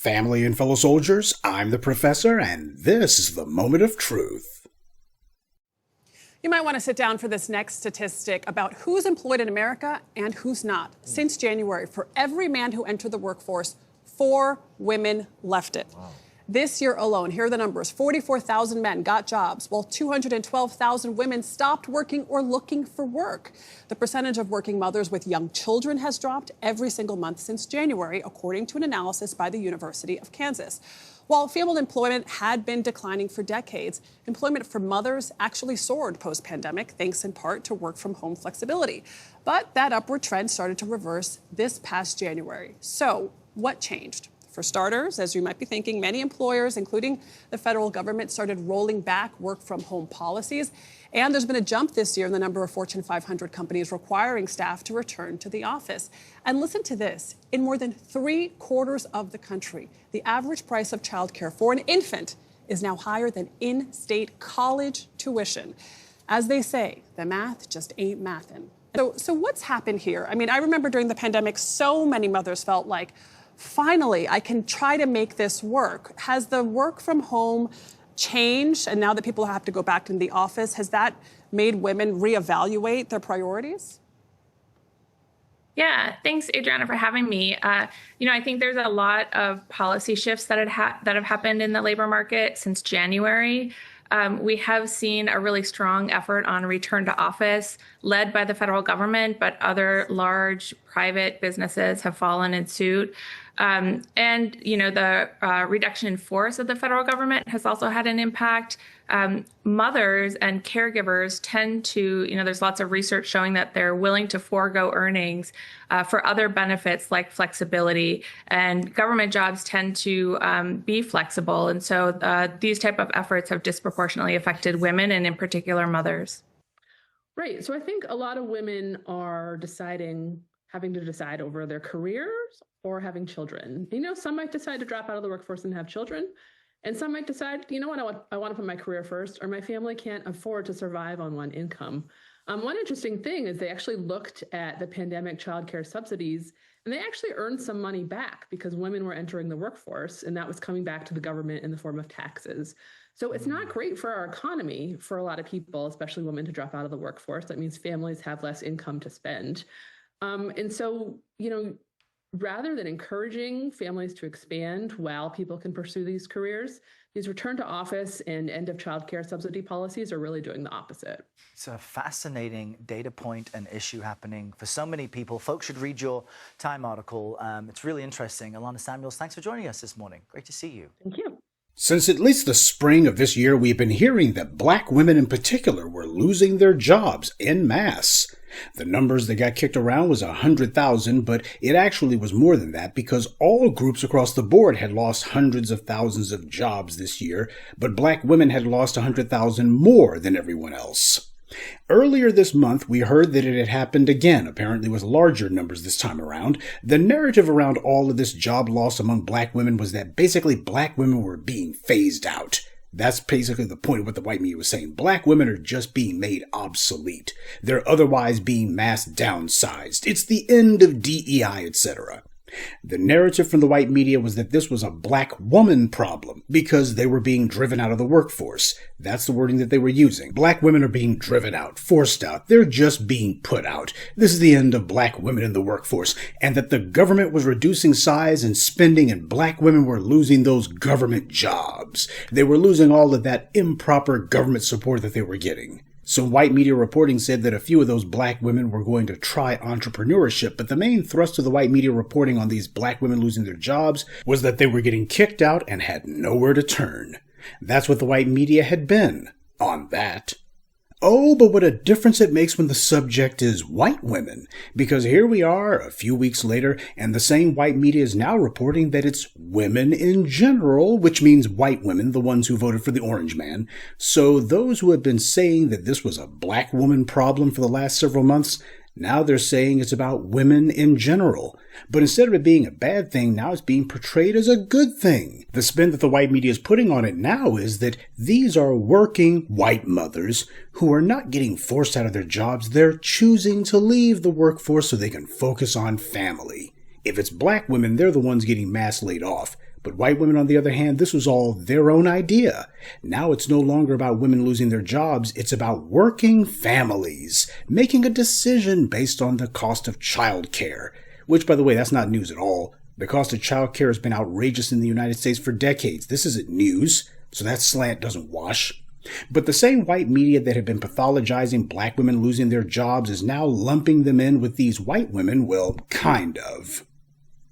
Family and fellow soldiers, I'm the professor, and this is the moment of truth. You might want to sit down for this next statistic about who's employed in America and who's not. Since January, for every man who entered the workforce, 4 women left it. Wow. This year alone, here are the numbers. 44,000 men got jobs, while 212,000 women stopped working or looking for work. The percentage of working mothers with young children has dropped every single month since January, according to an analysis by the University of Kansas. While female employment had been declining for decades, employment for mothers actually soared post-pandemic, thanks in part to work-from-home flexibility. But that upward trend started to reverse this past January. So what changed? For starters, as you might be thinking, many employers, including the federal government, started rolling back work-from-home policies. And there's been a jump this year in the number of Fortune 500 companies requiring staff to return to the office. And listen to this. In more than 3/4 of the country, the average price of childcare for an infant is now higher than in-state college tuition. As they say, the math just ain't mathin'. So what's happened here? I mean, I remember during the pandemic, so many mothers felt like, finally, I can try to make this work. Has the work from home changed? And now that people have to go back into the office, has that made women reevaluate their priorities? Yeah, thanks, Adriana, for having me. I think there's a lot of policy shifts that have happened in the labor market since January. We have seen a really strong effort on return to office led by the federal government, but other large private businesses have fallen in suit. The reduction in force of the federal government has also had an impact. Mothers and caregivers tend to, there's lots of research showing that they're willing to forego earnings for other benefits like flexibility, and government jobs tend to be flexible. And so these type of efforts have disproportionately affected women and in particular mothers. Right. So I think a lot of women are having to decide over their careers or having children. Some might decide to drop out of the workforce and have children. And some might decide, I want to put my career first, or my family can't afford to survive on one income. One interesting thing is they actually looked at the pandemic childcare subsidies, and they actually earned some money back because women were entering the workforce, and that was coming back to the government in the form of taxes. So it's not great for our economy for a lot of people, especially women, to drop out of the workforce. That means families have less income to spend. Rather than encouraging families to expand while people can pursue these careers, these return to office and end of childcare subsidy policies are really doing the opposite. It's a fascinating data point and issue happening for so many people. Folks should read your Time article. It's really interesting. Alana Samuels, thanks for joining us this morning. Great to see you. Thank you. Since at least the spring of this year, we've been hearing that black women in particular were losing their jobs en masse. The numbers that got kicked around was 100,000, but it actually was more than that because all groups across the board had lost hundreds of thousands of jobs this year, but black women had lost 100,000 more than everyone else. Earlier this month, we heard that it had happened again, apparently with larger numbers this time around. The narrative around all of this job loss among black women was that basically black women were being phased out. That's basically the point of what the white media was saying. Black women are just being made obsolete. They're otherwise being mass downsized. It's the end of DEI, etc. The narrative from the white media was that this was a black woman problem because they were being driven out of the workforce. That's the wording that they were using. Black women are being driven out, forced out. They're just being put out. This is the end of black women in the workforce, and that the government was reducing size and spending, and black women were losing those government jobs. They were losing all of that improper government support that they were getting. Some white media reporting said that a few of those black women were going to try entrepreneurship, but the main thrust of the white media reporting on these black women losing their jobs was that they were getting kicked out and had nowhere to turn. That's what the white media had been on that. Oh, but what a difference it makes when the subject is white women, because here we are a few weeks later, and the same white media is now reporting that it's women in general, which means white women, the ones who voted for the orange man. So those who had been saying that this was a black woman problem for the last several months, now they're saying it's about women in general. But instead of it being a bad thing, now it's being portrayed as a good thing. The spin that the white media is putting on it now is that these are working white mothers who are not getting forced out of their jobs. They're choosing to leave the workforce so they can focus on family. If it's black women, they're the ones getting mass laid off. But white women, on the other hand, this was all their own idea. Now it's no longer about women losing their jobs. It's about working families making a decision based on the cost of childcare. Which, by the way, that's not news at all. The cost of childcare has been outrageous in the United States for decades. This isn't news, so that slant doesn't wash. But the same white media that had been pathologizing black women losing their jobs is now lumping them in with these white women, well, kind of.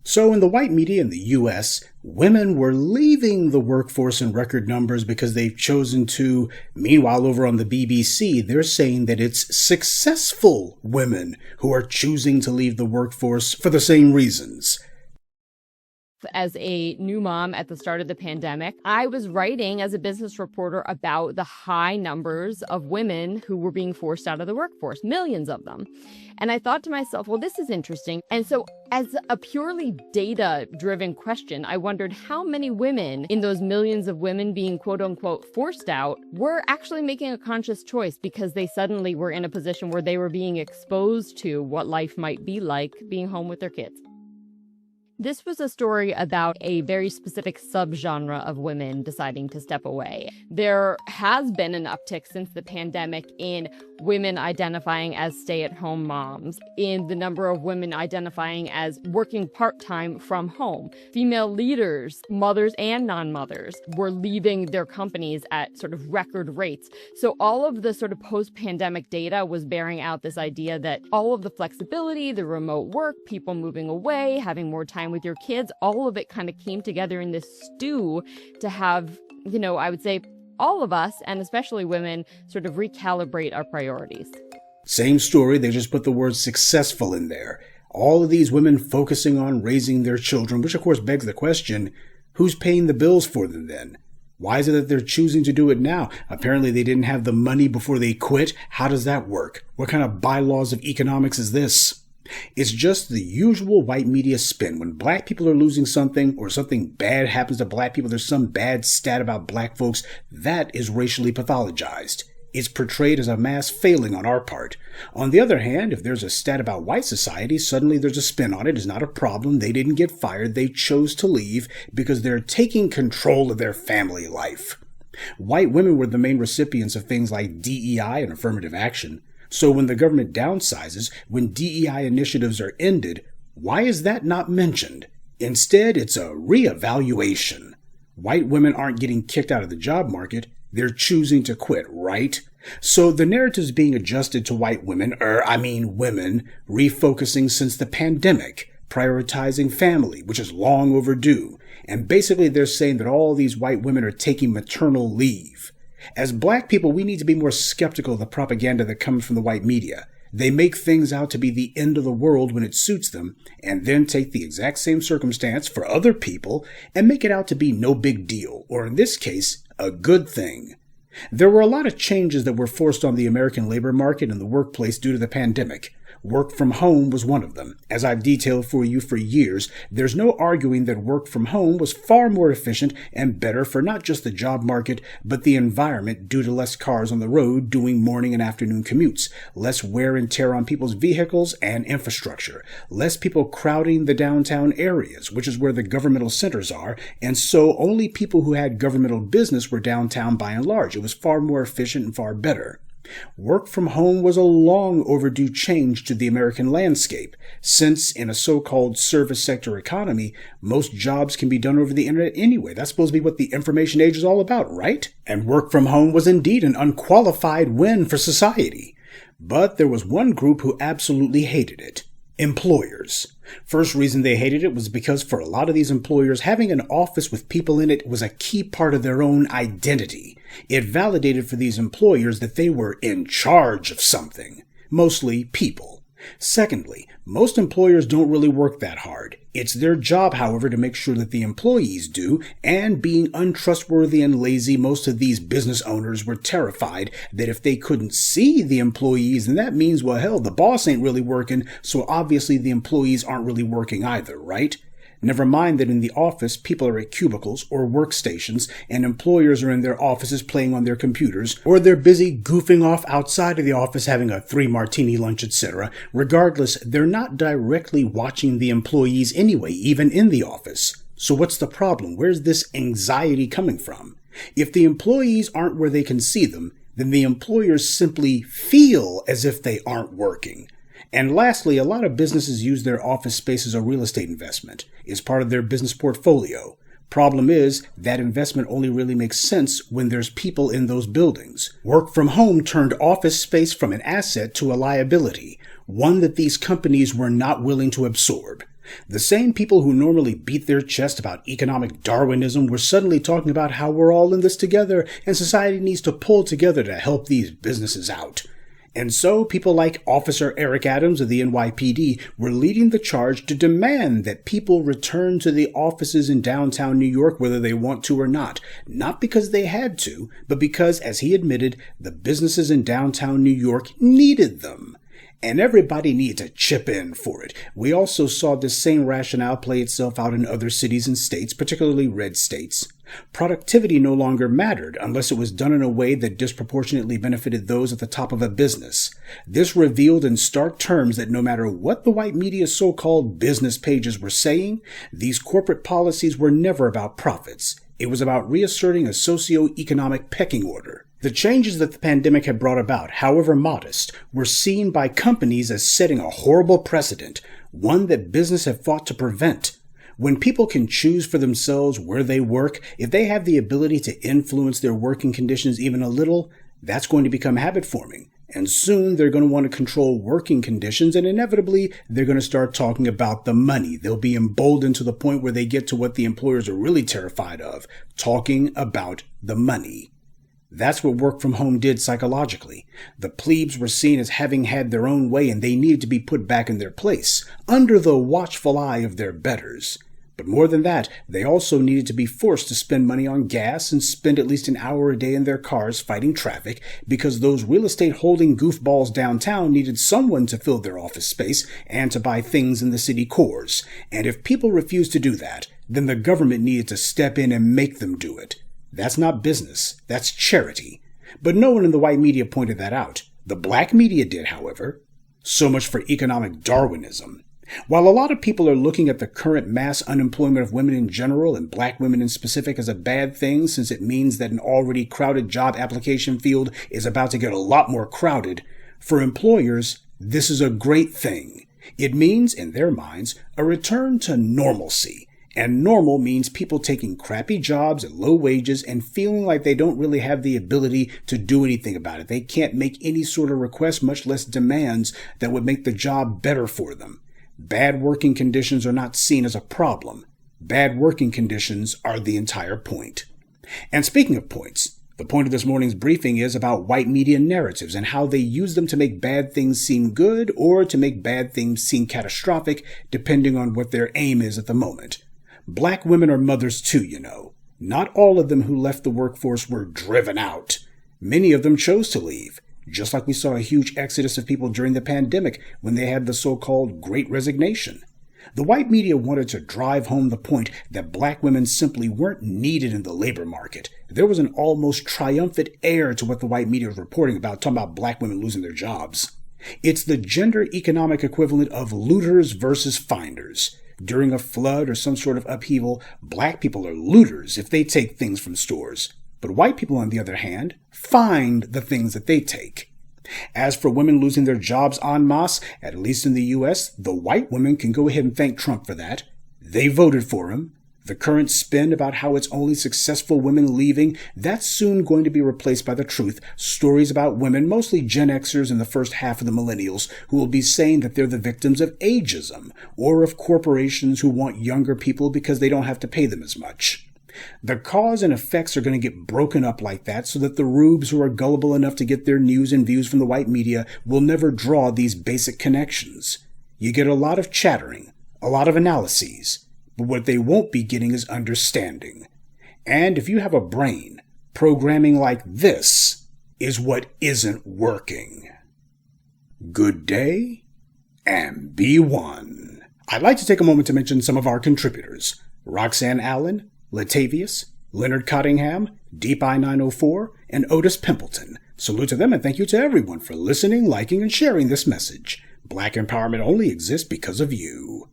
So in the white media in the U.S., women were leaving the workforce in record numbers because they've chosen to. Meanwhile, over on the BBC, they're saying that it's successful women who are choosing to leave the workforce for the same reasons. As a new mom at the start of the pandemic, I was writing as a business reporter about the high numbers of women who were being forced out of the workforce, millions of them. And I thought to myself, well, this is interesting. And so as a purely data-driven question, I wondered how many women in those millions of women being quote unquote forced out were actually making a conscious choice because they suddenly were in a position where they were being exposed to what life might be like being home with their kids. This was a story about a very specific subgenre of women deciding to step away. There has been an uptick since the pandemic in women identifying as stay-at-home moms, in the number of women identifying as working part-time from home. Female leaders, mothers and non-mothers, were leaving their companies at sort of record rates. So all of the sort of post-pandemic data was bearing out this idea that all of the flexibility, the remote work, people moving away, having more time with your kids, all of it kind of came together in this stew to have, I would say all of us, and especially women, sort of recalibrate our priorities. Same story, they just put the word successful in there. All of these women focusing on raising their children, which of course begs the question, who's paying the bills for them then? Why is it that they're choosing to do it now? Apparently they didn't have the money before they quit. How does that work? What kind of bylaws of economics is this? It's just the usual white media spin. When black people are losing something or something bad happens to black people, there's some bad stat about black folks, that is racially pathologized. It's portrayed as a mass failing on our part. On the other hand, if there's a stat about white society, suddenly there's a spin on it. It's not a problem. They didn't get fired. They chose to leave because they're taking control of their family life. White women were the main recipients of things like DEI and affirmative action. So when the government downsizes, when DEI initiatives are ended, why is that not mentioned? Instead, it's a reevaluation. White women aren't getting kicked out of the job market. They're choosing to quit, right? So the narrative's being adjusted to white women, women, refocusing since the pandemic, prioritizing family, which is long overdue. And basically they're saying that all these white women are taking maternal leave. As black people, we need to be more skeptical of the propaganda that comes from the white media. They make things out to be the end of the world when it suits them, and then take the exact same circumstance for other people and make it out to be no big deal, or in this case, a good thing. There were a lot of changes that were forced on the American labor market and the workplace due to the pandemic. Work from home was one of them. As I've detailed for you for years, there's no arguing that work from home was far more efficient and better for not just the job market, but the environment due to less cars on the road doing morning and afternoon commutes, less wear and tear on people's vehicles and infrastructure, less people crowding the downtown areas, which is where the governmental centers are, and so only people who had governmental business were downtown by and large. It was far more efficient and far better. Work from home was a long overdue change to the American landscape, since in a so-called service sector economy, most jobs can be done over the internet anyway. That's supposed to be what the information age is all about, right? And work from home was indeed an unqualified win for society. But there was one group who absolutely hated it. Employers. First reason they hated it was because for a lot of these employers, having an office with people in it was a key part of their own identity. It validated for these employers that they were in charge of something, mostly people. Secondly, most employers don't really work that hard. It's their job, however, to make sure that the employees do, and being untrustworthy and lazy, most of these business owners were terrified that if they couldn't see the employees, then that means, well, hell, the boss ain't really working, so obviously the employees aren't really working either, right? Never mind that in the office, people are at cubicles or workstations, and employers are in their offices playing on their computers, or they're busy goofing off outside of the office having a 3-martini lunch, etc. Regardless, they're not directly watching the employees anyway, even in the office. So what's the problem? Where's this anxiety coming from? If the employees aren't where they can see them, then the employers simply feel as if they aren't working. And lastly, a lot of businesses use their office space as a real estate investment. It's part of their business portfolio. Problem is, that investment only really makes sense when there's people in those buildings. Work from home turned office space from an asset to a liability, one that these companies were not willing to absorb. The same people who normally beat their chest about economic Darwinism were suddenly talking about how we're all in this together and society needs to pull together to help these businesses out. And so people like Officer Eric Adams of the NYPD were leading the charge to demand that people return to the offices in downtown New York whether they want to or not because they had to, but because, as he admitted, the businesses in downtown New York needed them. And everybody needed to chip in for it. We also saw this same rationale play itself out in other cities and states, particularly red states. Productivity no longer mattered unless it was done in a way that disproportionately benefited those at the top of a business. This revealed in stark terms that no matter what the white media's so-called business pages were saying, these corporate policies were never about profits. It was about reasserting a socio-economic pecking order. The changes that the pandemic had brought about, however modest, were seen by companies as setting a horrible precedent, one that business had fought to prevent. When people can choose for themselves where they work, if they have the ability to influence their working conditions even a little, that's going to become habit-forming. And soon they're going to want to control working conditions, and inevitably they're going to start talking about the money. They'll be emboldened to the point where they get to what the employers are really terrified of, talking about the money. That's what work from home did psychologically. The plebes were seen as having had their own way and they needed to be put back in their place, under the watchful eye of their betters. But more than that, they also needed to be forced to spend money on gas and spend at least an hour a day in their cars fighting traffic because those real estate holding goofballs downtown needed someone to fill their office space and to buy things in the city cores. And if people refused to do that, then the government needed to step in and make them do it. That's not business, that's charity. But no one in the white media pointed that out. The black media did, however. So much for economic Darwinism. While a lot of people are looking at the current mass unemployment of women in general and black women in specific as a bad thing since it means that an already crowded job application field is about to get a lot more crowded, for employers, this is a great thing. It means, in their minds, a return to normalcy. And normal means people taking crappy jobs at low wages and feeling like they don't really have the ability to do anything about it. They can't make any sort of requests, much less demands, that would make the job better for them. Bad working conditions are not seen as a problem. Bad working conditions are the entire point. And speaking of points, the point of this morning's briefing is about white media narratives and how they use them to make bad things seem good or to make bad things seem catastrophic, depending on what their aim is at the moment. Black women are mothers too, you know. Not all of them who left the workforce were driven out. Many of them chose to leave, just like we saw a huge exodus of people during the pandemic when they had the so-called Great Resignation. The white media wanted to drive home the point that black women simply weren't needed in the labor market. There was an almost triumphant air to what the white media was reporting about, talking about black women losing their jobs. It's the gender economic equivalent of looters versus finders. During a flood or some sort of upheaval, black people are looters if they take things from stores. But white people, on the other hand, find the things that they take. As for women losing their jobs en masse, at least in the U.S., the white women can go ahead and thank Trump for that. They voted for him. The current spin about how it's only successful women leaving, that's soon going to be replaced by the truth. Stories about women, mostly Gen Xers and the first half of the millennials, who will be saying that they're the victims of ageism, or of corporations who want younger people because they don't have to pay them as much. The cause and effects are going to get broken up like that so that the rubes who are gullible enough to get their news and views from the white media will never draw these basic connections. You get a lot of chattering, a lot of analyses. But what they won't be getting is understanding. And if you have a brain, programming like this is what isn't working. Good day, and be one. I'd like to take a moment to mention some of our contributors. Roxanne Allen, Latavius, Leonard Cottingham, Deep I-904, and Otis Pimpleton. Salute to them and thank you to everyone for listening, liking, and sharing this message. Black empowerment only exists because of you.